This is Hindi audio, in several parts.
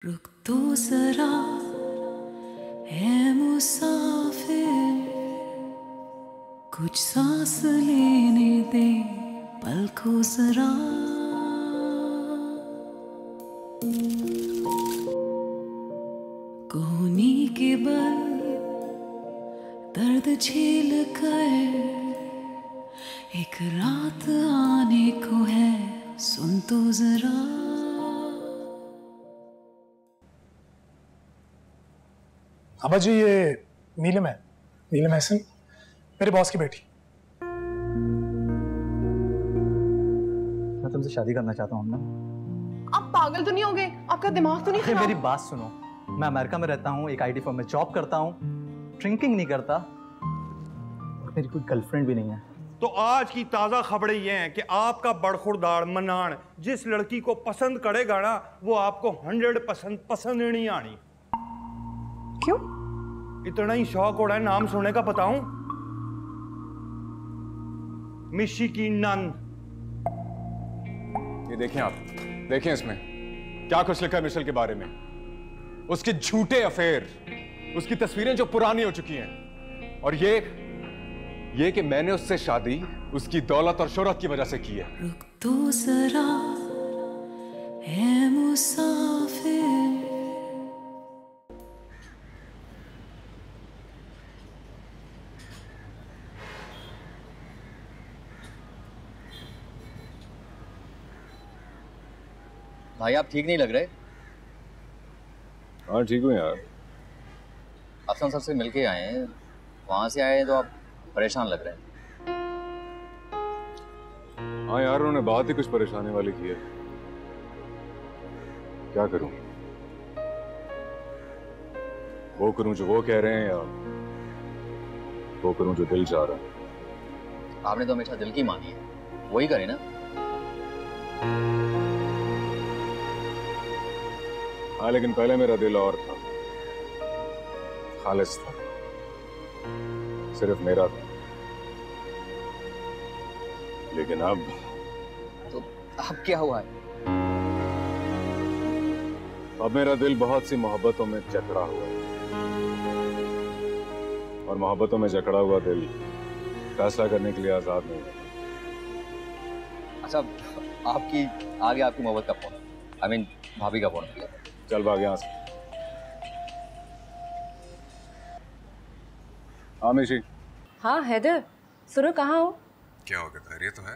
रुक तो जरा है मुसाफिर, कुछ सांस लेने दे पल को जरा। कोहनी के बल दर्द झेल कर एक रात आने को है, सुन तो जरा। अबा जी, ये नीलम है, नीलम हसन, मेरे बॉस की बेटी। मैं तुमसे शादी करना चाहता हूँ ना। आप पागल तो नहीं होगे? आपका दिमाग तो नहीं खराब? मेरी बात सुनो, मैं अमेरिका में रहता हूँ, एक आईटी फर्म में जॉब करता हूँ, ड्रिंकिंग नहीं करता और मेरी कोई गर्लफ्रेंड भी नहीं है। तो आज की ताजा खबरें ये हैं कि आपका बड़खुरदार मनान जिस लड़की को पसंद करेगा ना, वो आपको 100% पसंद नहीं आनी। क्यों? इतना ही शौक हो रहा है नाम सुनने का, बताऊं? मिशी की नंद। ये देखें आप, देखें इसमें क्या कुछ लिखा है मिशेल के बारे में। उसके झूठे अफेयर, उसकी तस्वीरें जो पुरानी हो चुकी हैं, और ये कि मैंने उससे शादी उसकी दौलत और शोहरत की वजह से की है। रुक तो जरा है मुसाफिर। भाई आप ठीक नहीं लग रहे। हाँ ठीक हूँ यार। अफसन सर से मिलके आए हैं, वहां से आए हैं तो आप परेशान लग रहे हैं। हाँ यार, उन्होंने बात ही कुछ परेशानी वाली की है। क्या करूं? वो करूं जो वो कह रहे हैं, या वो करूं जो दिल चाह रहा है? आपने तो हमेशा दिल की मानी है, वही करें ना। हाँ, लेकिन पहले मेरा दिल और था, खालिस था, सिर्फ मेरा था। लेकिन अब तो अब क्या हुआ है? अब मेरा दिल बहुत सी मोहब्बतों में जकड़ा हुआ है, और मोहब्बतों में जकड़ा हुआ दिल फैसला करने के लिए आजाद नहीं है। अच्छा, आपकी आगे आपकी मोहब्बत का फोन, आई मीन भाभी का फोन किया। चल भाग यहाँ से। हाँ मिशी। हाँ हैदर, सुनो कहाँ हो? क्या हो गया, खैरियत तो है?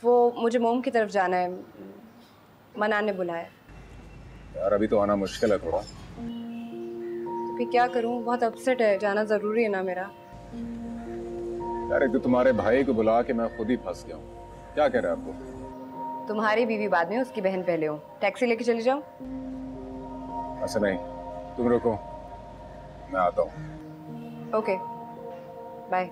वो मुझे मोम की तरफ जाना है, मनान ने बुलाया। यार अभी तो आना मुश्किल है थोड़ा। तो फिर क्या करूँ, बहुत अपसेट है, जाना जरूरी है ना मेरा। यार एक तो तुम्हारे भाई को बुला के मैं खुद ही फंस गया हूँ। क्या कह रहे हैं आपको? तुम्हारी बीवी बाद में, उसकी बहन पहले हो। टैक्सी लेके चली जाओ। ऐसा नहीं, तुम रुको, मैं आता हूँ। Okay bye.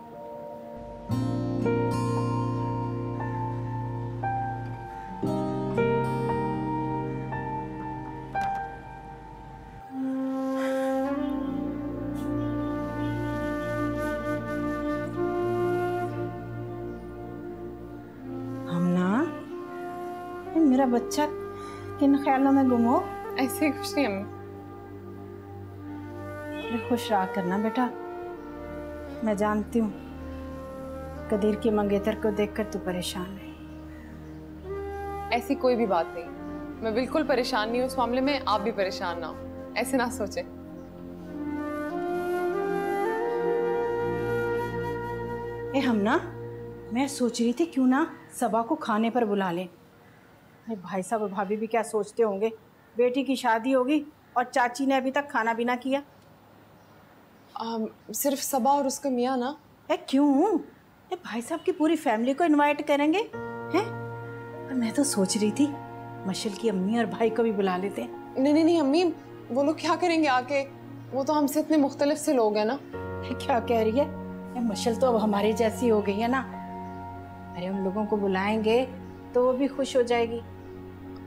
मेरा बच्चा किन ख्यालों में गुम हो? ऐसे कुछ नहीं अम्मी। खुश रहा करना बेटा, मैं जानती हूँ कदीर की मंगेतर को देखकर तू परेशान है। ऐसी कोई भी बात नहीं, मैं बिल्कुल परेशान नहीं हूँ उस मामले में। आप भी परेशान ना हो, ऐसे ना सोचे। हम ना, मैं सोच रही थी क्यों ना सबा को खाने पर बुला लें। अरे भाई साहब और भाभी भी क्या सोचते होंगे, बेटी की शादी होगी और चाची ने अभी तक खाना भी ना किया। सिर्फ सबा और उसका मियाँ ना। क्यों? भाई साहब की पूरी फैमिली को इनवाइट करेंगे हैं? मैं तो सोच रही थी मशल की अम्मी और भाई को भी बुला लेते हैं। नहीं नहीं अम्मी, वो लोग क्या करेंगे आके? वो तो हमसे इतने मुख्तलिफ से लोग हैं ना। क्या कह रही है? मशल तो अब हमारे जैसी हो गई है ना। अरे उन लोगों को बुलाएंगे तो वो भी खुश हो जाएगी।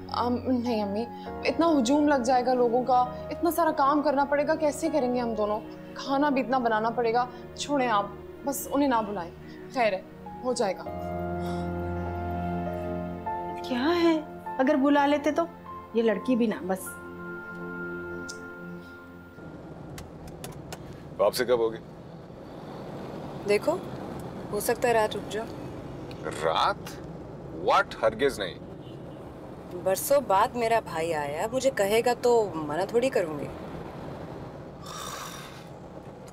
नहीं अम्मी, इतना हुजूम लग जाएगा लोगों का, इतना सारा काम करना पड़ेगा, कैसे करेंगे हम दोनों? खाना भी इतना बनाना पड़ेगा। छोड़ें आप, बस उन्हें ना बुलाएं। खैर है, हो जाएगा। क्या है, अगर बुला लेते तो? ये लड़की भी ना बस वापसी कब होगी? देखो, हो सकता है रात रुक जाओ। रात? व्हाट? हरगिज नहीं। बरसों बाद मेरा भाई आया, मुझे कहेगा तो मना थोड़ी करूंगी।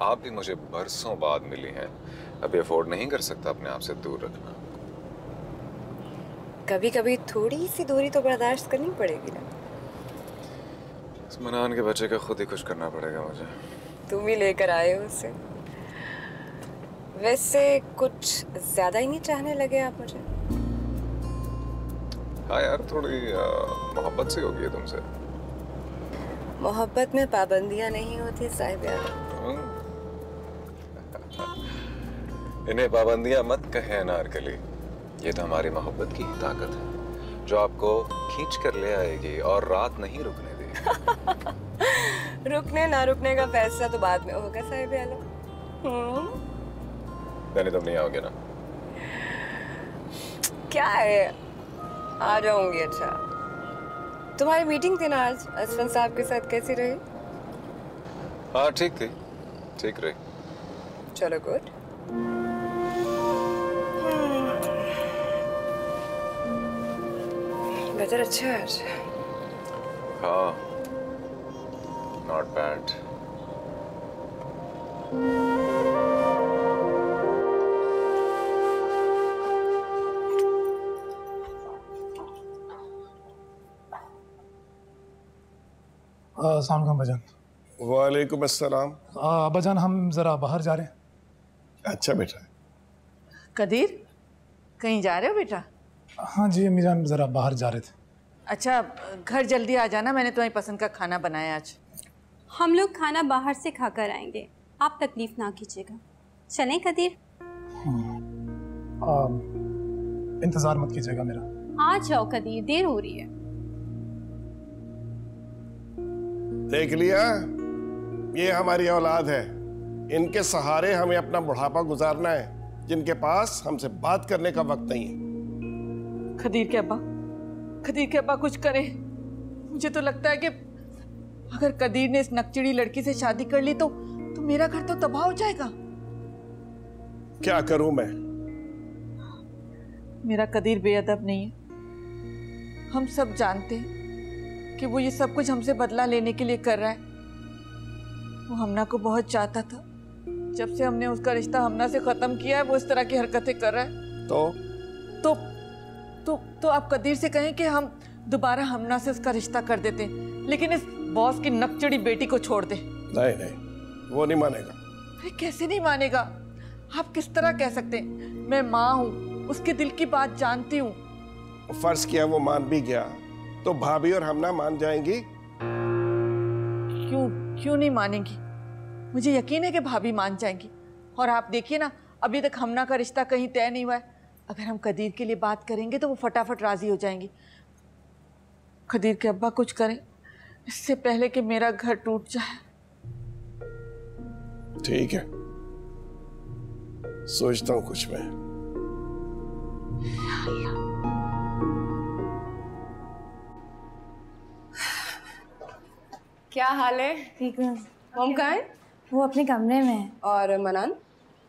आप भी मुझे बरसों बाद मिली हैं, अभी अफोर्ड नहीं कर सकता अपने आप से दूर रखना। कभी कभी थोड़ी सी दूरी तो बर्दाश्त करनी पड़ेगी ना। इस मनान के बच्चे का खुद ही कुछ करना पड़ेगा मुझे। तुम ही लेकर आए हो उसे। वैसे कुछ ज्यादा ही नहीं चाहने लगे आप मुझे? हाँ यार, थोड़ी मोहब्बत सी हो गई है तुमसे। मोहब्बत में पाबंदियां नहीं होती साहिब यार। इन्हें पाबंदियां मत कहे अनारकली, ये तो हमारी मोहब्बत की ही ताकत है जो आपको खींच कर ले आएगी और रात नहीं रुकने देगी। रुकने ना रुकने का फैसला तो बाद में होगा साहिब यार। यानी तुम नहीं आओगे ना? क्या है, आ जाऊंगी। अच्छा, तुम्हारी मीटिंग थी ना आज असफन साहब के साथ, कैसी रही? हाँ ठीक थी, ठीक रही। चलो गुड। वेदर अच्छा है आज। हाँ, नॉट बैड। अस्सलाम वालेकुम अब्बाजान। वालेकुम अस्सलाम। अब्बाजान हम ज़रा बाहर जा रहे हैं। अच्छा बेटा। कदीर, कहीं जा रहे हो बेटा? हाँ जी अम्मी जान, ज़रा बाहर जा रहे थे। अच्छा, घर जल्दी आ जाना, मैंने तुम्हारी पसंद का खाना बनाया आज। हम लोग खाना बाहर से खाकर आएंगे, आप तकलीफ ना कीजिएगा। चलें कदीर? इंतज़ार मत कीजिएगा मेरा। आ जाओ कदीर, देर हो रही है। देख लिया, ये हमारी औलाद है, इनके सहारे हमें अपना बुढ़ापा गुजारना है, जिनके पास हमसे बात करने का वक्त नहीं है। खदीर के अब्बा कुछ करे। मुझे तो लगता है कि अगर कदीर ने इस नकचिड़ी लड़की से शादी कर ली तो मेरा घर तो तबाह हो जाएगा। क्या करूं मैं? मेरा कदीर बेअदब नहीं है, हम सब जानते हैं कि वो ये सब कुछ हमसे बदला लेने के लिए कर रहा है। वो हमना को बहुत चाहता था, जब से हमने उसका रिश्ता हमना से खत्म किया है वो इस तरह की हरकतें कर रहा है। तो आप कदीर से कहें कि हम दोबारा हमना से उसका रिश्ता कर देते हैं, लेकिन इस बॉस की नकचड़ी बेटी को छोड़ दे। नहीं, वो नहीं मानेगा। अरे कैसे नहीं मानेगा? आप किस तरह कह सकते हैं? मैं माँ हूँ, उसके दिल की बात जानती हूँ। फर्ज किया वो मान भी गया तो भाभी और हमना मान जाएंगी? क्यों नहीं मानेंगी? मुझे यकीन है कि भाभी मान जाएंगी। और आप देखिए ना, अभी तक हमना का रिश्ता कहीं तय नहीं हुआ है। अगर हम कदीर के लिए बात करेंगे तो वो फटाफट राजी हो जाएंगी। कदीर के अब्बा कुछ करें इससे पहले कि मेरा घर टूट जाए। ठीक है, सोचता हूँ कुछ मैं। क्या हाल है? ठीक है। हम कहाँ हैं? वो अपने कमरे में है। और मनान?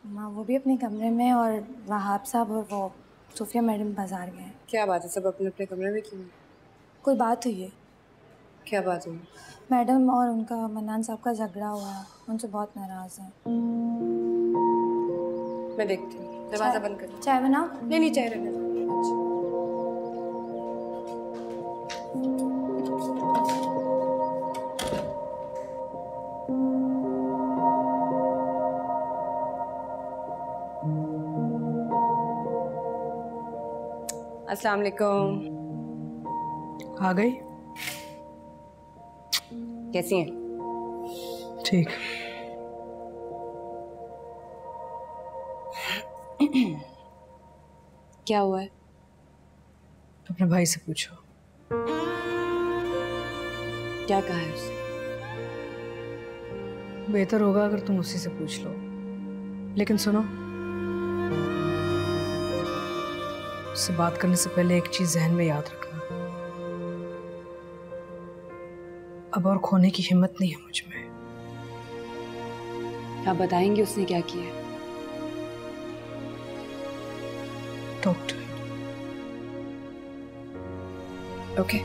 माँ वो भी अपने कमरे में, और वहाब साहब और वो सूफिया मैडम बाजार गए हैं। क्या बात है, सब अपने अपने कमरे में क्यों? कोई बात हुई है? क्या बात हुई? मैडम और उनका मन्नान साहब का झगड़ा हुआ है, उनसे बहुत नाराज हैं। मैं देखती हूँ, दरवाजा बंद कर। चाय बनाओ? नहीं चाय रहने दो। अस्सलाम वालेकुम। आ गई? कैसी हैं? ठीक। क्या हुआ है? अपने भाई से पूछो। क्या कहा है उसने? बेहतर होगा अगर तुम उसी से पूछ लो। लेकिन सुनो, उससे बात करने से पहले एक चीज जहन में याद रखना, अब और खोने की हिम्मत नहीं है मुझ में। आप बताएंगे उसने क्या किया? Doctor. Okay.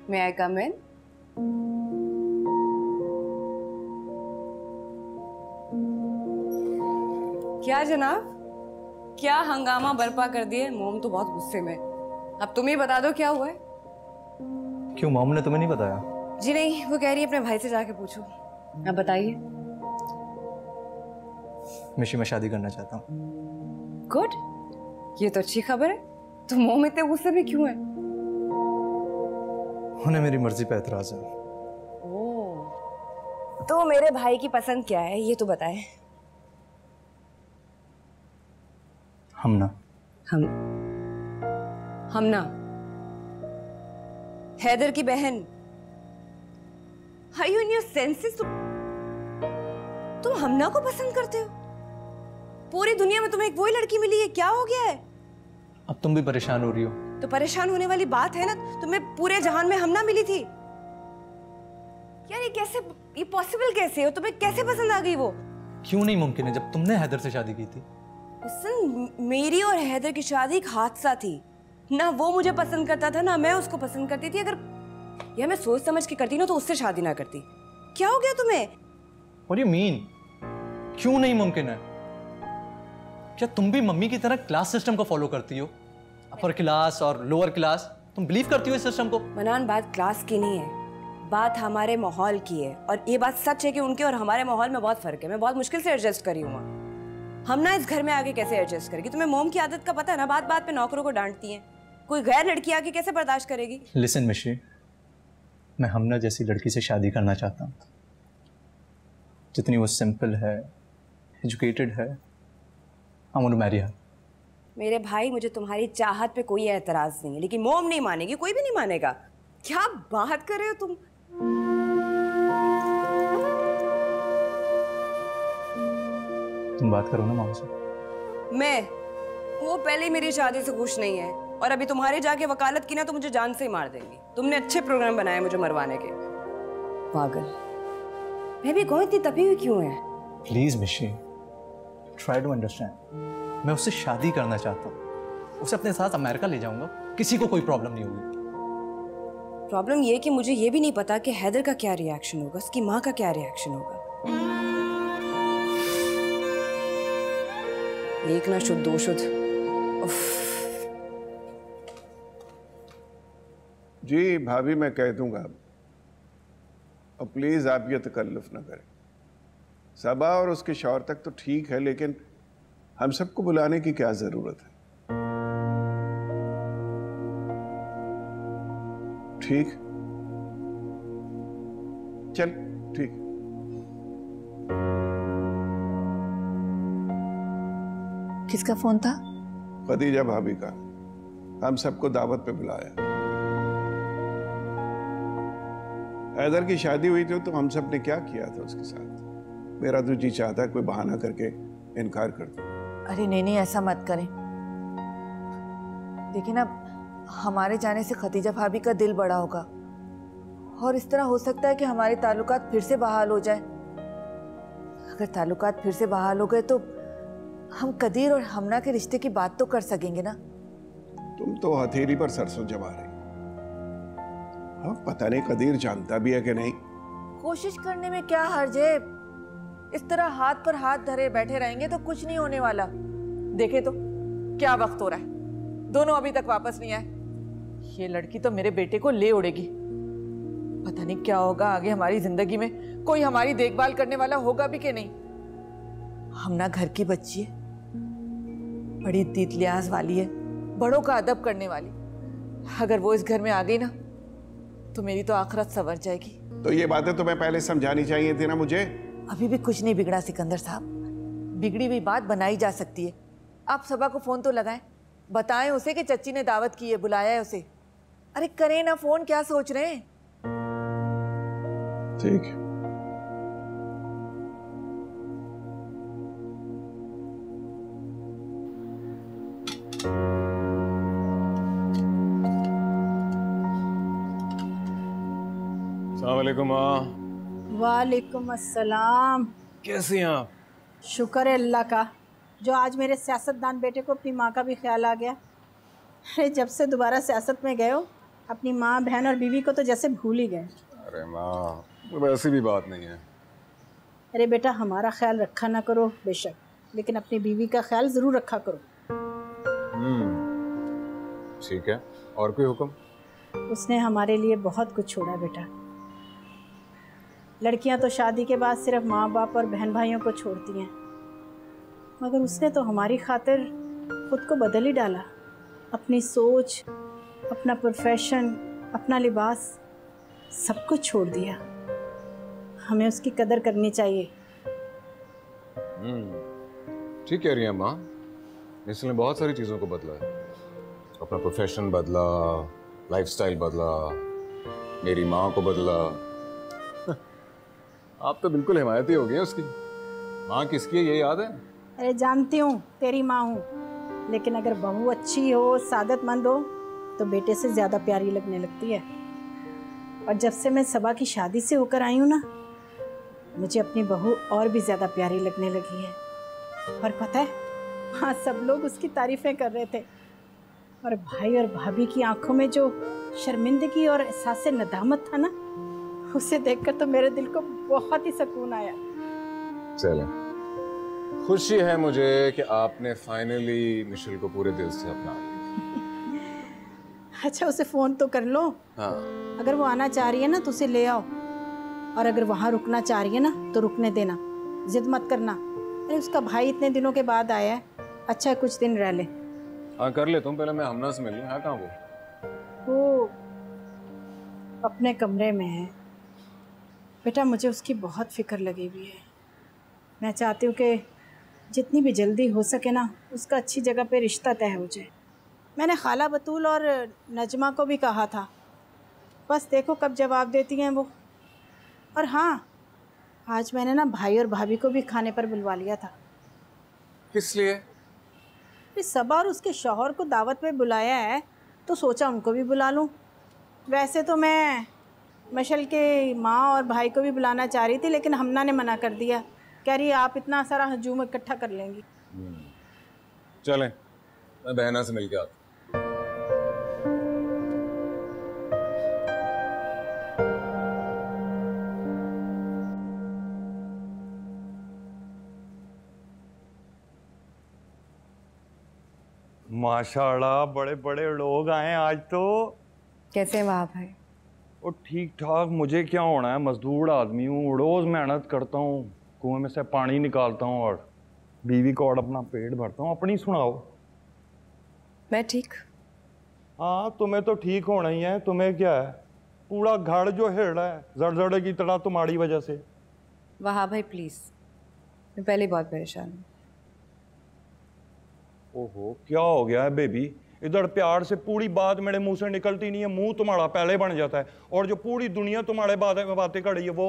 May I come in? क्या जनाब, क्या हंगामा बर्पा कर दिए? मोम तो बहुत गुस्से में। अब तुम ही बता दो क्या हुआ है। क्यों, मोम ने तुम्हें नहीं बताया? जी नहीं, वो कह रही है अपने भाई से जाके पूछो। अब बताइए। मिशी, मैं शादी करना चाहता हूँ। गुड, ये तो अच्छी खबर है। तो मोम इतने गुस्से में क्यों है? उन्हें मेरी मर्जी पे एतराज है। ओह, तो मेरे भाई की पसंद क्या है ये तो बताएं। हमना। हमना, हैदर की बहन। Are you in your senses? तुम हमना को पसंद करते हो? पूरी दुनिया में तुम्हें एक वही लड़की मिली है, क्या हो गया है? अब तुम भी परेशान हो रही हो। तो परेशान होने वाली बात है ना, तुम्हें पूरे जहान में हमना मिली थी। यार ये कैसे, ये पॉसिबल कैसे हो? तुम्हें कैसे पसंद आ गई वो? क्यों नहीं मुमकिन है, जब तुमने हैदर से शादी की थी। लisten, मेरी और हैदर की शादी एक हादसा थी ना। वो मुझे पसंद करता था ना मैं उसको पसंद करती थी। अगर यह मैं सोच समझ के करती ना तो उससे शादी ना करती। क्या हो गया तुम्हें? What do you mean? क्यों नहीं मुमकिन है? क्या तुम भी मम्मी की तरह क्लास सिस्टम को फॉलो करती हो? अपर क्लास और लोअर क्लास, तुम बिलीव करती हो इस सिस्टम को? मनान, बात क्लास की नहीं है, बात हमारे माहौल की है। और ये बात सच है कि उनके और हमारे माहौल में बहुत फर्क है। मैं बहुत मुश्किल से एडजस्ट करी हूँ। हम ना इस घर में आके कैसे एडजस्ट करेगी? तुम्हें मोम की आदत का पता है ना, बात बात पे नौकरों को डांटती हैं। कोई गैर लड़की आके कैसे बर्दाश्त करेगी? लिसन मिशी, मैं हमना जैसी लड़की से शादी करना चाहता हूँ, जितनी वो सिंपल है, एजुकेटेड है। I want to marry her. मेरे भाई, मुझे तुम्हारी चाहत पे कोई एतराज नहीं है, लेकिन मोम नहीं मानेगी, कोई भी नहीं मानेगा। क्या बात कर रहे हो तुम? तुम बात करो ना मामा से। मैं, वो पहले ही मेरी शादी से खुश नहीं है और अभी तुम्हारे जाके वकालत की ना तो मुझे जान से ही मार देंगी। तुमने अच्छे प्रोग्राम बनाए मुझे मरवाने के। पागल। मैं भी कहूँ इतनी तभी हुई क्यों है? प्लीज मिशी, ट्राई टू अंडरस्टैंड। मैं उससे शादी करना चाहता हूँ, उसे अपने साथ अमेरिका ले जाऊंगा, किसी को कोई प्रॉब्लम नहीं होगी। प्रॉब्लम ये कि मुझे ये भी नहीं पता कि हैदर का क्या रिएक्शन होगा, उसकी माँ का क्या रिएक्शन होगा। एक ना शुद्ध दो शुद्ध। जी भाभी, मैं कह दूंगा, और प्लीज आप ये तकल्लुफ ना करें। सबा और उसके शौहर तक तो ठीक है, लेकिन हम सबको बुलाने की क्या जरूरत है? ठीक, चल ठीक। किसका फोन था? खदीजा भाभी का। हम सबको दावत पे बुलाया। हैदर की शादी हुई थी तो हम सब ने क्या किया था उसके साथ? मेरा तो जी चाहता कोई बहाना करके इनकार कर दो। अरे नहीं, ऐसा मत करें। देखिए ना, हमारे जाने से खदीजा भाभी का दिल बड़ा होगा और इस तरह हो सकता है कि हमारे ताल्लुकात फिर से बहाल हो जाए। अगर ताल्लुकात फिर से बहाल हो गए तो हम कदीर और हमना के रिश्ते की बात तो कर सकेंगे ना। तुम तो हथेली पर सरसों जमा रही। हाँ, पता नहीं कदीर जानता भी है कि नहीं। कोशिश करने में क्या हर्ज है? इस तरह हाथ पर हाथ धरे बैठे रहेंगे तो कुछ नहीं होने वाला। देखे तो क्या वक्त हो रहा है, दोनों अभी तक वापस नहीं आए। ये लड़की तो मेरे बेटे को ले उड़ेगी। पता नहीं क्या होगा आगे हमारी जिंदगी में, कोई हमारी देखभाल करने वाला होगा भी कि नहीं। हम ना घर की बच्ची है, बड़ी तीत लिहाज वाली है, बड़ों का अदब करने वाली। अगर वो इस घर में आ गई ना तो मेरी तो आखिरत संवर जाएगी। तो ये बातें तुम्हें पहले समझानी चाहिए थी ना मुझे। अभी भी कुछ नहीं बिगड़ा सिकंदर साहब, बिगड़ी हुई बात बनाई जा सकती है। आप सबा को फोन तो लगाएं, बताएं उसे कि चच्ची ने दावत की है, बुलाया है उसे। अरे करें ना फोन, क्या सोच रहे हैं? ठीक है। अस्सलाम वालेकुम माँ। वालेकुम अस्सलाम। कैसी हैं आप? शुक्र है अल्लाह का, जो आज मेरे सियासतदान बेटे को अपनी माँ का भी ख्याल आ गया। अरे जब से दोबारा सियासत में गए हो, अपनी माँ बहन और बीवी को तो जैसे भूल ही गए। अरे माँ, वैसी भी बात नहीं है। अरे बेटा, हमारा ख्याल रखा ना करो बेशक, लेकिन अपनी बीवी का ख्याल ज़रूर रखा करो। ठीक है, और कोई हुक्म? उसने हमारे लिए बहुत कुछ छोड़ा बेटा। लड़कियां तो शादी के बाद सिर्फ माँ बाप और बहन भाइयों को छोड़ती हैं, मगर उसने तो हमारी खातिर खुद को बदल ही डाला। अपनी सोच, अपना प्रोफेशन, अपना लिबास, सब कुछ छोड़ दिया। हमें उसकी कदर करनी चाहिए। ठीक कह रही हैं माँ, इसने बहुत सारी चीज़ों को बदला है। अपना प्रोफेशन बदला, लाइफस्टाइल बदला, मेरी माँ को बदला। आप तो बिल्कुल हिमायती हो गई उसकी। माँ किसकी है ये याद है? अरे जानती हूँ, तेरी माँ हूँ, लेकिन अगर बहू अच्छी हो, सादतमंद हो, तो बेटे से ज़्यादा प्यारी लगने लगती है। और जब से मैं सबा की शादी से होकर आई हूँ ना, मुझे अपनी बहू और भी ज़्यादा प्यारी लगने लगी है। और पता है, वहाँ सब लोग उसकी तारीफ़ें कर रहे थे, और भाई और भाभी की आंखों में जो शर्मिंदगी और एहसास नदामत था ना, उसे देखकर तो मेरे दिल को बहुत ही सुकून आया। चले, खुशी है मुझे कि आपने फाइनली मिशेल को पूरे दिल से अपना लिया। अच्छा, उसे फ़ोन तो कर लो। हाँ। अगर वो आना चाह रही है ना तो उसे ले आओ, और अगर वहाँ रुकना चाह रही है ना तो रुकने देना, जिद मत करना। अरे उसका भाई इतने दिनों के बाद आया है, अच्छा है कुछ दिन रह ले। हाँ कर ले तुम, पहले मैं हमना से मिल लूँ। हाँ, कहाँ वो अपने कमरे में है बेटा। मुझे उसकी बहुत फ़िक्र लगी हुई है। मैं चाहती हूँ कि जितनी भी जल्दी हो सके ना, उसका अच्छी जगह पे रिश्ता तय हो जाए। मैंने खाला बतूल और नजमा को भी कहा था, बस देखो कब जवाब देती हैं वो। और हाँ, आज मैंने ना भाई और भाभी को भी खाने पर बुलवा लिया था। किस लिए? सबा और उसके शौहर को दावत पे बुलाया है, तो सोचा उनको भी बुला लूँ। वैसे तो मैं मशल के माँ और भाई को भी बुलाना चाह रही थी, लेकिन हमना ने मना कर दिया। कह रही है आप इतना सारा हजूम इकट्ठा कर लेंगी। चलें, मैं बहना से मिल के आता। माशाल्लाह, बड़े बड़े लोग आए आज तो। कैसे हैं वहाँ भाई? और ठीक ठाक। मुझे क्या होना है, मजदूर आदमी हूँ, रोज़ मेहनत करता हूँ, कुएं में से पानी निकालता हूँ और बीवी को और अपना पेट भरता हूँ। अपनी सुनाओ। मैं ठीक। हाँ, तुम्हें तो ठीक होना ही है। तुम्हें क्या है, पूरा घर जो हिल रहा है जड़जड़े की तरह तुम्हारी वजह से। वहाँ भाई प्लीज़, मैं पहले ही बहुत परेशान हूँ। ओहो, क्या हो गया है बेबी? इधर प्यार से पूरी बात मेरे मुंह से निकलती नहीं है, मुंह तुम्हारा पहले बन जाता है। और जो पूरी दुनिया तुम्हारे बारे में बातें कर रही है वो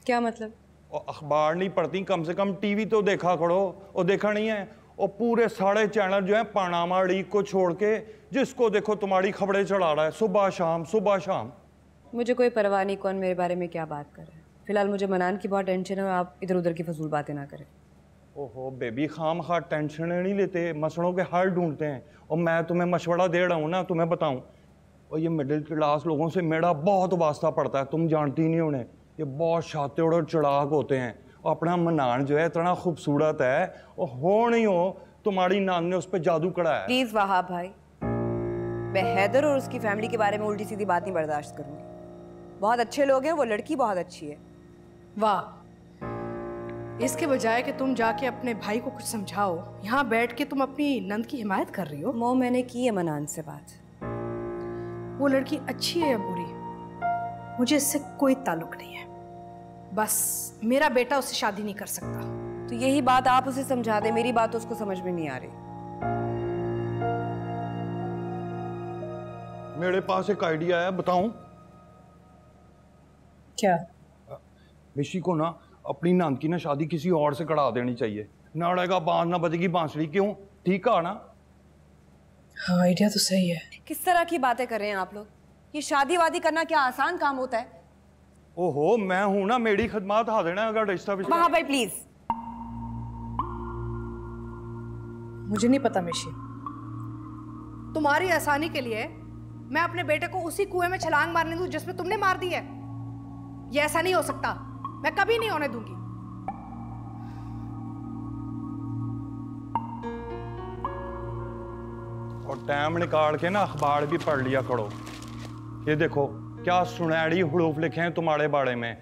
क्या मतलब? और अखबार नहीं पढ़ती, कम से कम टीवी तो देखा करो। और देखा नहीं है, और पूरे सारे चैनल जो है पानामा लीक को छोड़ के जिसको देखो तुम्हारी खबरें चढ़ा रहा है, सुबह शाम सुबह शाम। मुझे कोई परवाह नहीं कौन मेरे बारे में क्या बात कर रहा है। फिलहाल मुझे मनान की बहुत टेंशन है, और आप इधर उधर की फजूल बातें ना करें। ओहो बेबी, खाम खा टेंशन नहीं लेते, मसलों के हल ढूंढते हैं। और मैं तुम्हें मशवरा दे रहा हूँ ना, तुम्हें बताऊँ, और ये मिडिल क्लास लोगों से मेरा बहुत वास्ता पड़ता है, तुम जानती नहीं उन्हें। ये बहुत शातिर और चिड़ाक होते हैं। और अपना मनान जो है इतना खूबसूरत है, और हो नहीं हो तुम्हारी नान ने उस पर जादू कराया। प्लीज वहाब भाई, मैं हैदर और उसकी फैमिली के बारे में उल्टी सीधी बात नहीं बर्दाश्त करूंगी। बहुत अच्छे लोग हैं, वो लड़की बहुत अच्छी है। वाह, इसके बजाय कि तुम जाके अपने भाई को कुछ समझाओ, यहाँ बैठ के तुम अपनी नंद की हिमायत कर रही हो। मो मैंने की है मनान से बात, वो लड़की अच्छी है या बुरी, मुझे इससे कोई ताल्लुक नहीं है। बस मेरा बेटा उससे शादी नहीं कर सकता। तो यही बात आप उसे समझा दे, मेरी बात उसको समझ में नहीं आ रही। मेरे पास एक आइडिया है, बताऊं? क्या? ऋषि को ना अपनी नंद की ना शादी किसी और से करा देनी चाहिए। ना अड़ेगा बांस ना बजेगी बांसुरी। क्यों? ठीक है ना? हाँ, आइडिया तो सही है। किस तरह की बातें कर रहे हैं आप लोग? ये शादी वादी करना क्या आसान काम होता है? ओहो, मैं हूं ना, मेरी खदमात हा देना अगर रिश्ता वहां भाई प्लीज। मुझे नहीं पता मिशी, तुम्हारी आसानी के लिए मैं अपने बेटे को उसी कुएं में छलांग मारने दूं जिसमें तुमने मार दी है? ये ऐसा नहीं हो सकता, मैं कभी नहीं होने दूंगी। और टाइम निकाल के ना अखबार भी पढ़ लिया करो। ये देखो क्या सुनहरी हुरूफ लिखे हैं तुम्हारे बारे में।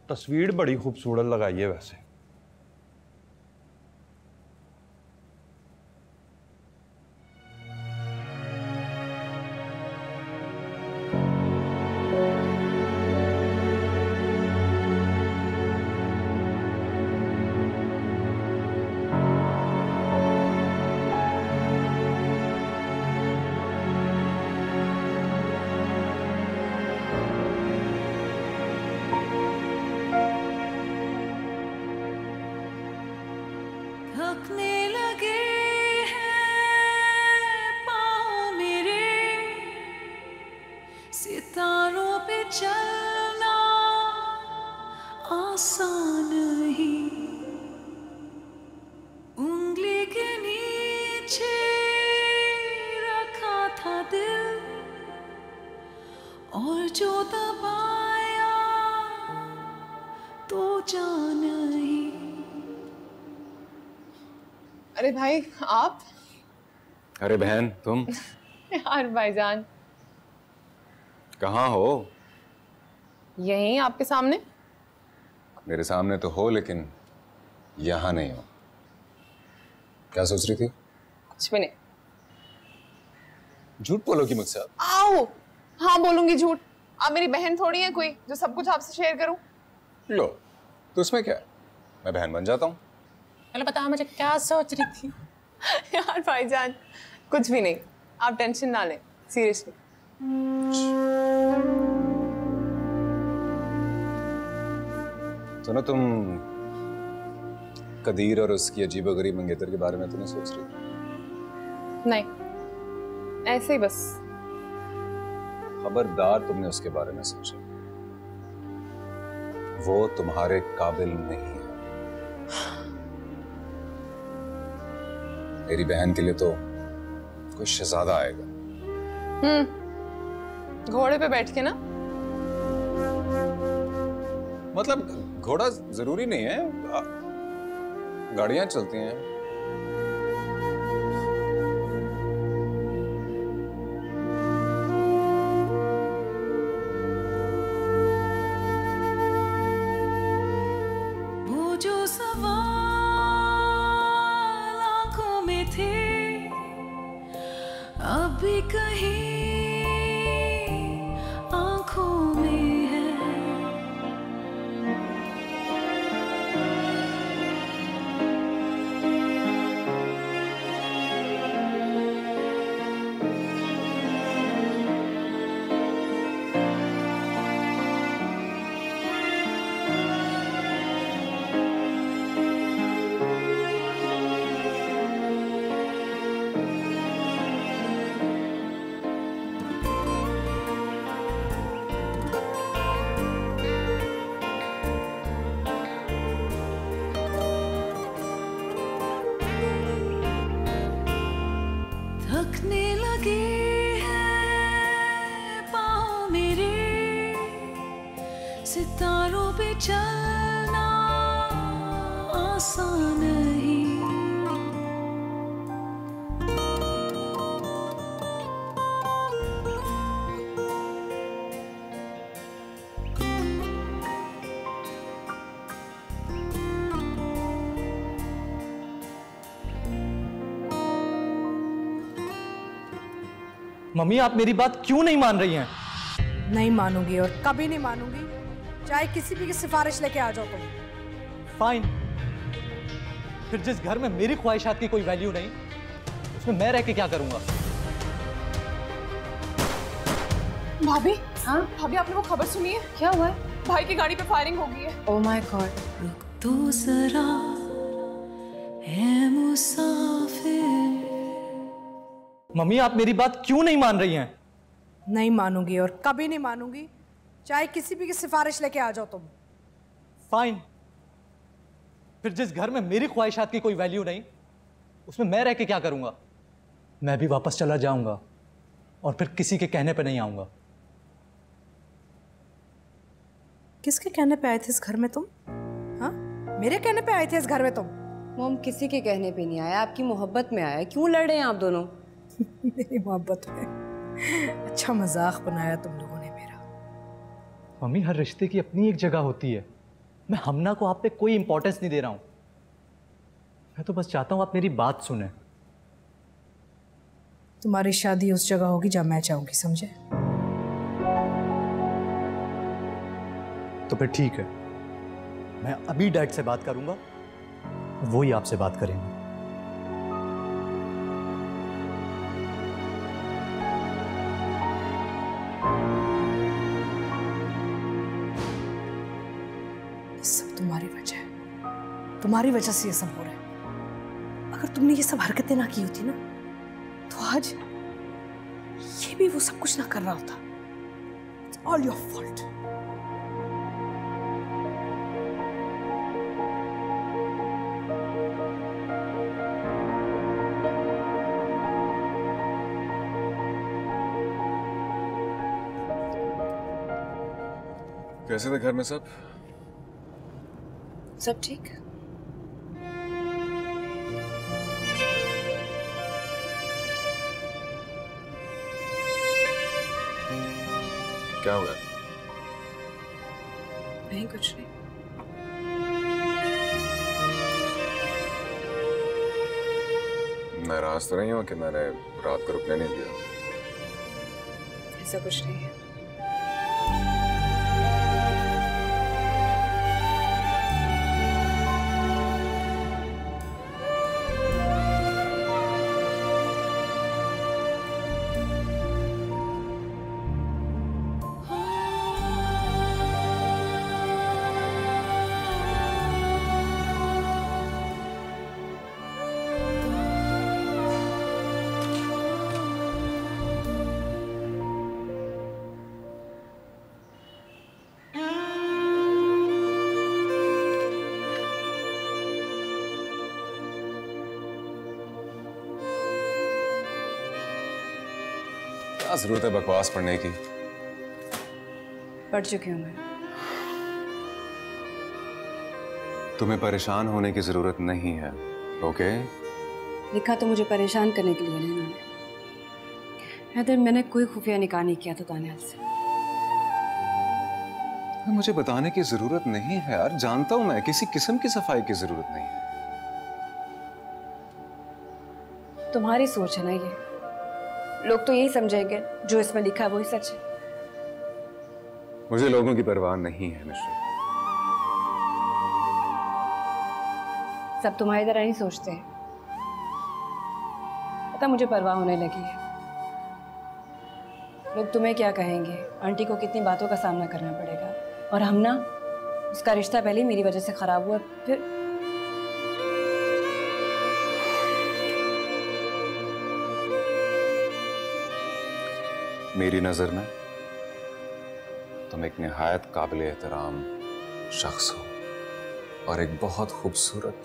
तस्वीर बड़ी खूबसूरत लगाई है वैसे। थकने लगे हैं पाँव मेरे, सितारों पे चलना आसान नहीं, उंगली के नीचे रखा था दिल और जो दबाया तो जान नहीं। अरे भाई आप? अरे बहन तुम? यार भाईजान। कहाँ हो? यहीं आपके सामने। मेरे सामने तो हो लेकिन यहाँ नहीं हो। क्या सोच रही थी? कुछ भी नहीं। झूठ बोलोगी मुझसे आप? आओ, हाँ बोलूंगी झूठ। आप मेरी बहन थोड़ी है कोई जो सब कुछ आपसे शेयर करूं। लो, तो उसमें क्या है? मैं बहन बन जाता हूँ। पहले बता मुझे क्या सोच रही थी। यार भाईजान कुछ भी नहीं, आप टेंशन ना लें, सीरियसली। तो ना तुम कदीर और उसकी अजीबोगरीब मंगेतर के बारे में तो नहीं सोच रही? नहीं, ऐसे ही बस। खबरदार तुमने उसके बारे में सोचा। वो तुम्हारे काबिल नहीं है। मेरी बहन के लिए तो कोई शहजादा आएगा। घोड़े पे बैठ के ना। मतलब घोड़ा जरूरी नहीं है, गाड़ियां चलती हैं। वो जो सवाल आंखों में थे अभी कहीं आंखों में है। थकने लगे हैं पाँव मेरे, सितारों पे चलना आसान नहीं। मम्मी आप मेरी बात क्यों नहीं मान रही हैं? नहीं मानूंगी और कभी नहीं मानूंगी, चाहे किसी भी की सिफारिश लेके आ जाओ तुम। फाइन। फिर जिस घर में मेरी ख्वाहिशात की कोई वैल्यू नहीं, उसमें मैं रह के क्या करूंगा? भाभी, हाँ भाभी, आपने वो खबर सुनी है? क्या हुआ है? भाई की गाड़ी पे फायरिंग हो गई है। Oh my God. तो जरा है मुसाफिर। मम्मी आप मेरी बात क्यों नहीं मान रही हैं? नहीं मानूंगी और कभी नहीं मानूंगी, चाहे किसी भी की सिफारिश लेके आ जाओ तुम। फाइन। फिर जिस घर में मेरी ख्वाहिशात की कोई वैल्यू नहीं, उसमें मैं रह के क्या करूंगा? मैं भी वापस चला जाऊंगा और फिर किसी के कहने पे नहीं आऊंगा। किसके कहने पे आए थे इस घर में तुम? हाँ, मेरे कहने पे आए थे इस घर में तुम? मोम किसी के कहने पे नहीं आया, आपकी मोहब्बत में आया। क्यों लड़ रहे हैं आप दोनों? मेरी मोहब्बत में? अच्छा मजाक बनाया तुम लोगों ने मेरा। मम्मी हर रिश्ते की अपनी एक जगह होती है। मैं हमना को आप पे कोई इंपॉर्टेंस नहीं दे रहा हूं। मैं तो बस चाहता हूं आप मेरी बात सुने। तुम्हारी शादी उस जगह होगी जहां मैं चाहूंगी, समझे? तो फिर ठीक है, मैं अभी डैड से बात करूंगा, वो ही आपसे बात करेंगे। सब तुम्हारी वजह है, तुम्हारी वजह से ये सब हो रहा है। अगर तुमने ये सब हरकतें ना की होती ना, तो आज ये भी वो सब कुछ ना कर रहा होता। It's all your fault. कैसे थे घर में सब? सब ठीक। क्या हुआ? नहीं कुछ नहीं। नाराज तो नहीं हो कि मैंने रात को रुकने नहीं दिया? ऐसा कुछ नहीं है। क्या जरूरत है बकवास पढ़ने की? पढ़ चुकी हूँ मैं। तुम्हें परेशान होने की जरूरत नहीं है, ओके? लिखा तो मुझे परेशान करने के लिए नहीं उन्होंने। हैदर, मैंने कोई खुफिया निकाह नहीं किया था दानियाल से। मुझे बताने की जरूरत नहीं है यार, जानता हूं मैं, किसी किस्म की सफाई की जरूरत नहीं है। तुम्हारी सोच है ना ये, लोग तो यही समझेंगे जो इसमें लिखा है वही सच है। मुझे लोगों की परवाह नहीं है मिश्री। सब तुम्हारी तरह नहीं सोचते हैं। पता मुझे परवाह होने लगी है। लोग तुम्हें क्या कहेंगे, आंटी को कितनी बातों का सामना करना पड़ेगा, और हम ना, उसका रिश्ता पहले ही मेरी वजह से खराब हुआ, फिर मेरी नजर में तुम एक निहायत काबिल एहतराम शख्स हो और एक बहुत खूबसूरत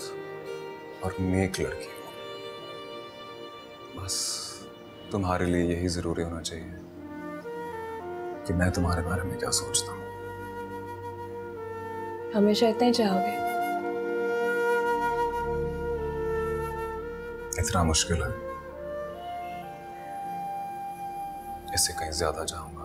और नेक लड़की हो। बस तुम्हारे लिए यही जरूरी होना चाहिए कि मैं तुम्हारे बारे में क्या सोचता हूँ। हमेशा इतना ही चाहोगे? इतना मुश्किल है, इससे कहीं ज्यादा चाहूंगा।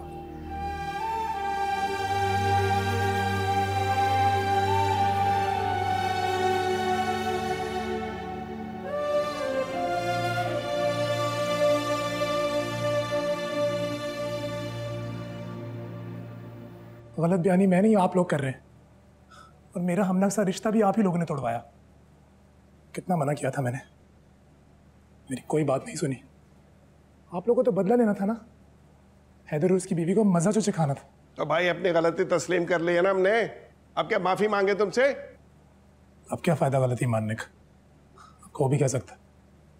गलत बयानी मैं नहीं, आप लोग कर रहे हैं। और मेरा हमना सा रिश्ता भी आप ही लोगों ने तोड़वाया। कितना मना किया था मैंने, मेरी कोई बात नहीं सुनी। आप लोगों को तो बदला लेना था ना, हैदर और उसकी बीवी को मजा जो सिखाना था। तो भाई अपनी गलती तस्लीम कर ली है ना हमने, अब क्या माफी मांगे तुमसे? अब क्या फायदा गलती मानने का, को भी कह सकता।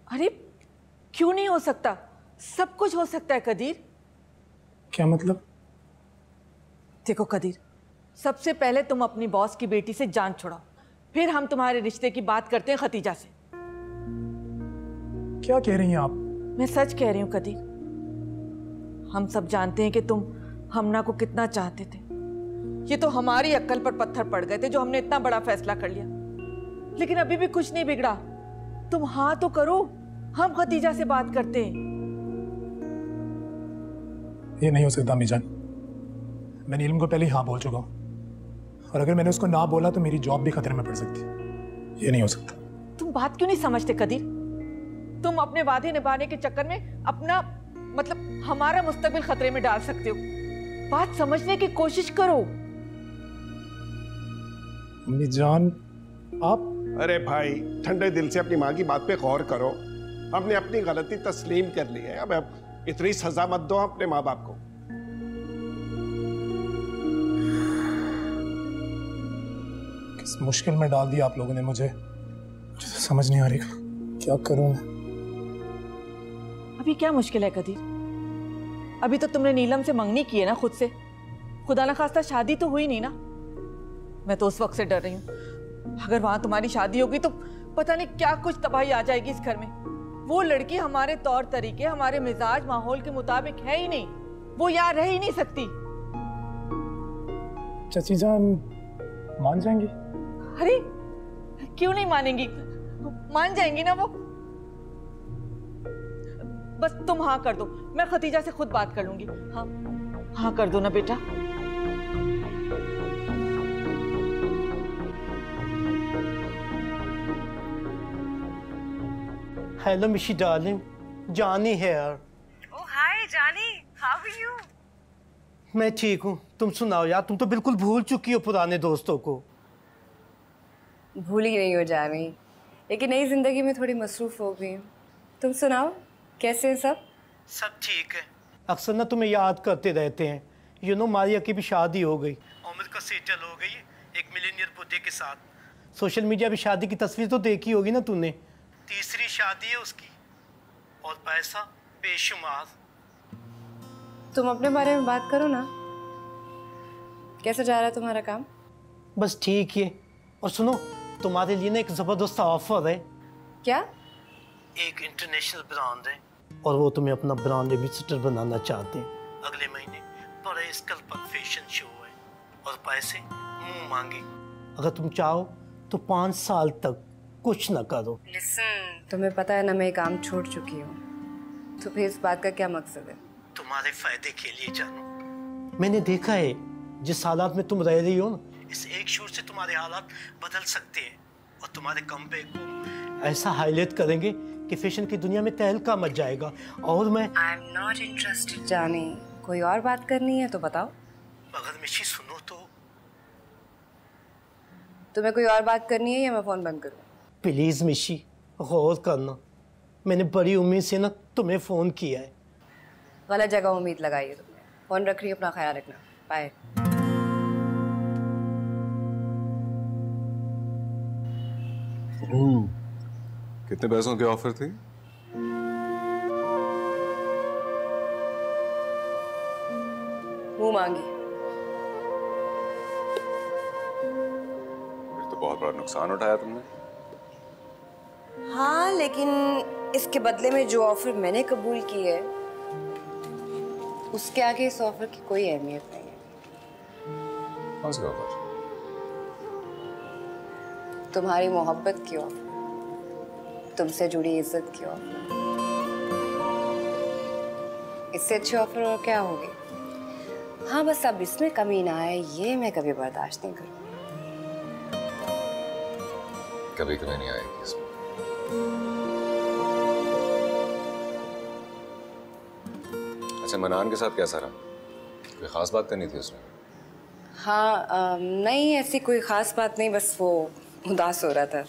अरे क्यों नहीं हो सकता, सब कुछ हो सकता है कदीर। क्या मतलब? देखो कदीर, सबसे पहले तुम अपनी बॉस की बेटी से जान छुड़ाओ, फिर हम तुम्हारे रिश्ते की बात करते हैं खतीजा से। क्या कह रही हैं आप? मैं सच कह रही हूँ कदीर। हम सब जानते हैं कि तुम हमना को कितना चाहते थे। ये तो हमारी अक्ल पर पत्थर पड़ गए थे जो हमने इतना बड़ा फैसला कर लिया, लेकिन अभी भी कुछ नहीं बिगड़ा। तुम हाँ तो करो, हम खतीजा से बात करते हैं। ये नहीं हो सकता अम्मी जान, मैं नीलम को पहले ही हाँ बोल चुका हूँ, और अगर मैंने उसको ना बोला तो मेरी जॉब भी खतरे में पड़ सकती। ये नहीं हो सकता। तुम बात क्यों नहीं समझते कदीर? तुम अपने वादे निभाने के चक्कर में अपना मतलब हमारा मुस्तकबिल खतरे में डाल सकते हो। बात समझने की कोशिश करो। अम्मी जान आप। अरे भाई ठंडे दिल से अपनी माँ की बात पे गौर करो। हमने अपनी गलती तस्लीम कर ली है, अब इतनी सजा मत दो अपने माँ बाप को। किस मुश्किल में डाल दिया आप लोगों ने मुझे समझ नहीं आ रही क्या करूं मैं। अभी क्या मुश्किल है कदीर? अभी तो तुमने नीलम से मंगनी की है ना खुद से। खुदा ना खास्ता शादी तो हुई नहीं ना। मैं तो उस वक्त से डर रही हूँ, अगर वहां तुम्हारी शादी होगी तो पता नहीं क्या कुछ तबाही आ जाएगी इस घर में। वो लड़की हमारे तौर तरीके, हमारे मिजाज माहौल के मुताबिक है ही नहीं, वो यहाँ रह ही नहीं सकती। चाची जान मान जाएंगी? अरे क्यों नहीं मानेंगी, मान जाएंगी ना वो। बस तुम हाँ कर दो, मैं खतीजा से खुद बात कर लूंगी। हाँ हाँ कर दो ना बेटा। हेलो मिशी डार्लिंग, जानी हेयर। ओह हाय जानी, हाउ आर यू? मैं ठीक हूँ, तुम सुनाओ यार, तुम तो बिल्कुल भूल चुकी हो पुराने दोस्तों को। भूल ही नहीं हो जानी, लेकिन नई जिंदगी में थोड़ी मसरूफ हो गई। तुम सुनाओ, कैसे हैं सब? सब ठीक है। अक्सर ना तुम्हें याद करते रहते हैं। यू नो मारिया की भी शादी हो गई, उम्र का सेटल हो गई एक मिलीनियर बुड्ढे के साथ। सोशल मीडिया पे शादी की तस्वीर तो देखी होगी ना तूने। तीसरी शादी है उसकी, और पैसा बेशुमार। तुम अपने बारे में बात करो ना, कैसा जा रहा है तुम्हारा काम? बस ठीक है। और सुनो, तुम्हारे लिए ना एक जबरदस्त ऑफर है। क्या? एक इंटरनेशनल ब्रांड है और वो तुम्हें अपना ब्रांड एम्बेसडर बनाना चाहते हैं। अगले महीने बड़े स्केल पर फैशन शो है और पैसे मुंह मांगे। अगर तुम चाहो तो 5 साल तक कुछ ना करो। लिसन, तुम्हें पता है ना मैं काम छोड़ चुकी हूँ, तो फिर इस बात का क्या मकसद है? तुम्हारे फायदे के लिए जानो। मैंने देखा है जिस हालात में तुम रह रही हो ना, इस एक शूट से तुम्हारे हालात बदल सकते हैं और तुम्हारे कमबैक को ऐसा हाईलाइट करेंगे कि फैशन की दुनिया में तहलका मच जाएगा। और मैं आई एम नॉट इंटरेस्टेड जानी। कोई और बात करनी है तो बताओ। अगर मिशी सुनो तो। तुम्हें कोई और बात करनी है या मैं फोन बंद करूं? प्लीज मिशी गौर करना, मैंने बड़ी उम्मीद से ना तुम्हें फोन किया है। गलत जगह उम्मीद लगाई है तुमने। फोन रख रही हो, अपना ख्याल रखना। बाय। कितने पैसों की ऑफर थी? मुंह मांगी। फिर तो बहुत बड़ा नुकसान उठाया तुमने। हाँ, लेकिन इसके बदले में जो ऑफर मैंने कबूल की है उसके आगे इस ऑफर की कोई अहमियत नहीं है। कौन सी ऑफर? तुम्हारी मोहब्बत की ऑफर, तुमसे जुड़ी इज्जत की ऑफर। इससे अच्छी ऑफर और क्या होगी? हाँ, बस अब इसमें कमी ना आए ये मैं कभी बर्दाश्त नहीं करूँगी। कभी कभी नहीं आएगी इसमें। अच्छा, मनान के साथ कैसा रहा? कोई खास बात करनी थी उसमें? हाँ नहीं ऐसी कोई खास बात नहीं, बस वो उदास हो रहा था।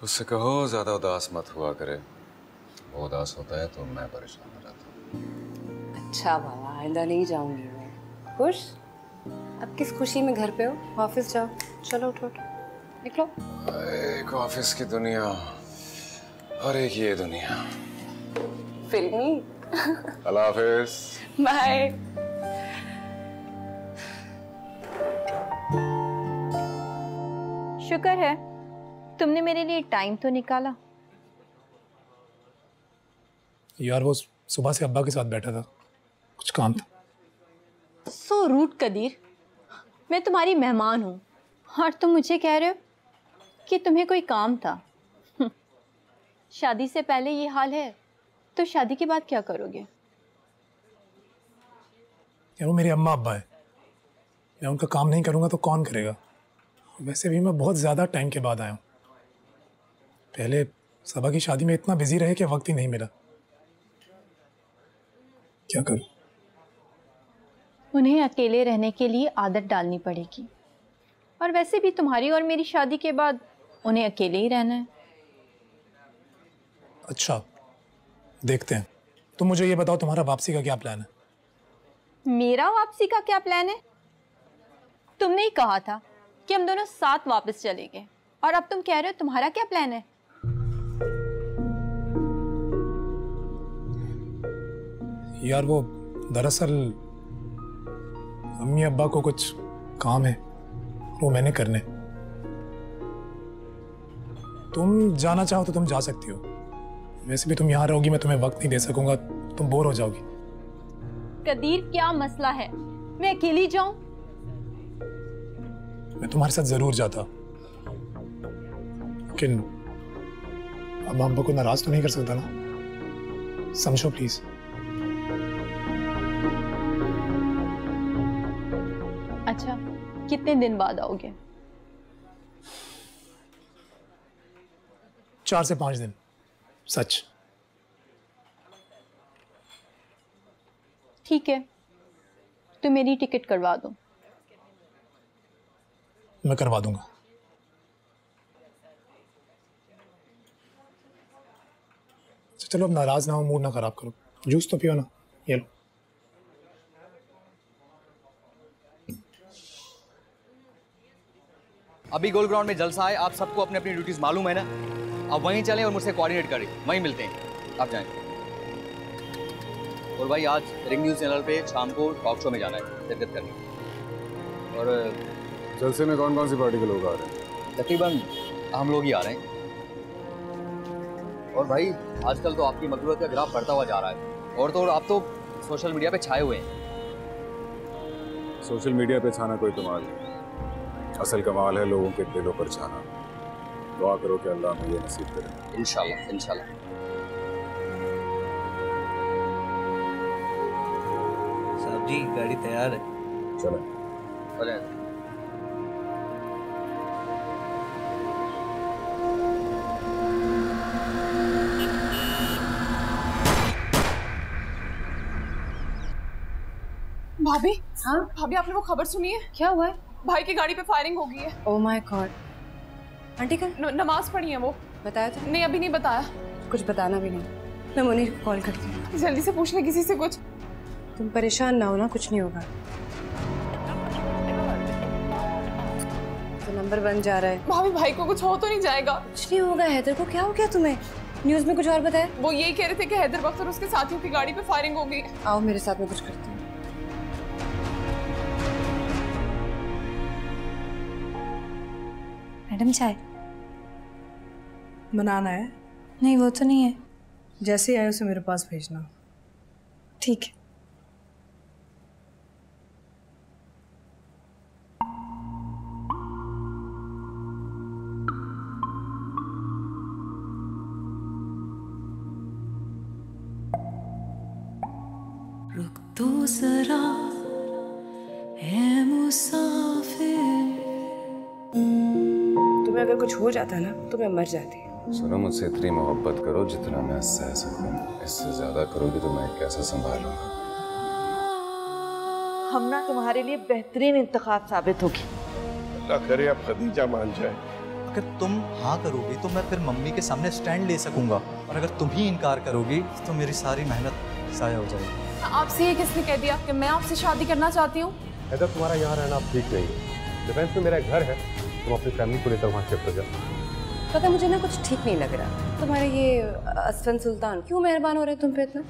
उससे कहो ज्यादा उदास मत हुआ करे, वो उदास होता है तो मैं परेशान हो जाता हूँ। अच्छा बाबा, आइंदा नहीं जाऊंगी मैं। खुश? अब किस खुशी में घर पे हो? ऑफिस जाओ। चलो उठो निकलो। एक ऑफिस की दुनिया और एक ये दुनिया फिल्मी। अल्लाह हाफिज। बाय। शुक्र है तुमने मेरे लिए टाइम तो निकाला। यार वो सुबह से अब्बा के साथ बैठा था, कुछ काम था। सो रूड कदीर, मैं तुम्हारी मेहमान हूँ और तुम मुझे कह रहे हो कि तुम्हें कोई काम था। शादी से पहले ये हाल है तो शादी के बाद क्या करोगे? यार वो मेरे अम्मा अब्बा है, मैं उनका काम नहीं करूँगा तो कौन करेगा? वैसे भी मैं बहुत ज़्यादा टाइम के बाद आया हूँ। पहले सबा की शादी में इतना बिजी रहे कि वक्त ही नहीं मिला। क्या करूँ? उन्हें अकेले रहने के लिए आदत डालनी पड़ेगी, और वैसे भी तुम्हारी और मेरी शादी के बाद उन्हें अकेले ही रहना है। अच्छा देखते हैं। तुम मुझे ये बताओ तुम्हारा वापसी का क्या प्लान है? मेरा वापसी का क्या प्लान है? तुमने ही कहा था कि हम दोनों साथ वापस चलेंगे, और अब तुम कह रहे हो तुम्हारा क्या प्लान है? यार वो दरअसल अम्मी अब्बा को कुछ काम है, वो मैंने करने। तुम जाना चाहो तो तुम जा सकती हो, वैसे भी तुम यहाँ रहोगी, मैं तुम्हें वक्त नहीं दे सकूंगा, तुम बोर हो जाओगी। कदीर क्या मसला है, मैं अकेली जाऊं? मैं तुम्हारे साथ जरूर जाता, लेकिन अब अब्बा को नाराज तो नहीं कर सकता ना, समझो प्लीज। अच्छा कितने दिन बाद आओगे? 4 से 5 दिन। सच? ठीक है, तो मेरी टिकट करवा दो। मैं करवा दूंगा। चलो अब नाराज ना हो, मूड ना खराब करो, जूस तो पियो ना, ये लो। अभी गोल ग्राउंड में जलसा है, आप सबको अपनी अपनी ड्यूटीज मालूम है ना। अब वहीं चलें और मुझसे कोऑर्डिनेट करें, वहीं मिलते हैं। आप जाएं। और भाई आज रिंग न्यूज़ चैनल पे शाम को टॉक शो में जाना है शिरकत करनी। और जलसे में कौन कौन सी पार्टी के लोग आ रहे हैं? तकरीबन हम लोग ही आ रहे हैं। और भाई आजकल तो आपकी मकबूलियत का ग्राफ बढ़ता हुआ जा रहा है, और तो और आप तो सोशल मीडिया पे छाए हुए हैं। सोशल मीडिया पे छाना कोई कमाल नहीं, असल कमाल है लोगों के दिलों पर छाना। दुआ करो कि अल्लाह मुझे नसीब करे। इंशाल्लाह इंशाल्लाह। साहब जी गाड़ी तैयार है, चलो। चले। भाभी, हाँ भाभी, आपने वो खबर सुनी है? क्या हुआ है? भाई की गाड़ी पे फायरिंग हो गई है। Oh my God. आंटी कल नमाज पढ़ी है वो। बताया था? नहीं अभी नहीं बताया। कुछ बताना भी नहीं। मैं मुनीर को कॉल करती हूँ। जल्दी से पूछ ले किसी से कुछ। तुम परेशान ना हो ना, कुछ नहीं होगा। तो नंबर बन जा रहा है। भाभी भाई को कुछ हो तो नहीं जाएगा? कुछ नहीं होगा। हैदर को क्या हो गया तुम्हें? न्यूज में कुछ और बताया? वो यही कह रहे थे कि हैदर बख्तर और उसके साथियों की गाड़ी पे फायरिंग हो गई। आओ मेरे साथ में कुछ करते हैं। मैडम चाय बनाना है? नहीं वो तो नहीं है। जैसे ही आए उसे मेरे पास भेजना। ठीक है। रुक तो जरा है मुसाफिर। तुम्हें अगर कुछ हो जाता ना तो मैं मर जाती। सुनो, मुझसे इतनी मोहब्बत करो जितना मैं सह सकूं, इससे ज्यादा करोगे तो मैं कैसे संभालूंगा? हमना तुम्हारे लिए बेहतरीन इंतखाब साबित होगी। अल्लाह करे अब खदीजा मान जाए। अगर तुम हाँ करोगी तो मैं फिर मम्मी के सामने स्टैंड ले सकूंगा, और अगर तुम ही इनकार करोगी तो मेरी सारी मेहनत ज़ाया हो जाएगी। आपसे ये किसने कह दिया कि मैं आपसे शादी करना चाहती हूँ? अगर तुम्हारा यहाँ रहना अब ठीक नहीं है, डिफेंस में मेरा एक घर है, तुम अपनी फैमिली को लेकर वहाँ शिफ्ट हो जाओ। पता मुझे ना कुछ ठीक नहीं लग रहा। तुम्हारे ये असफन सुल्तान क्यों मेहरबान हो रहे तुम पे इतना?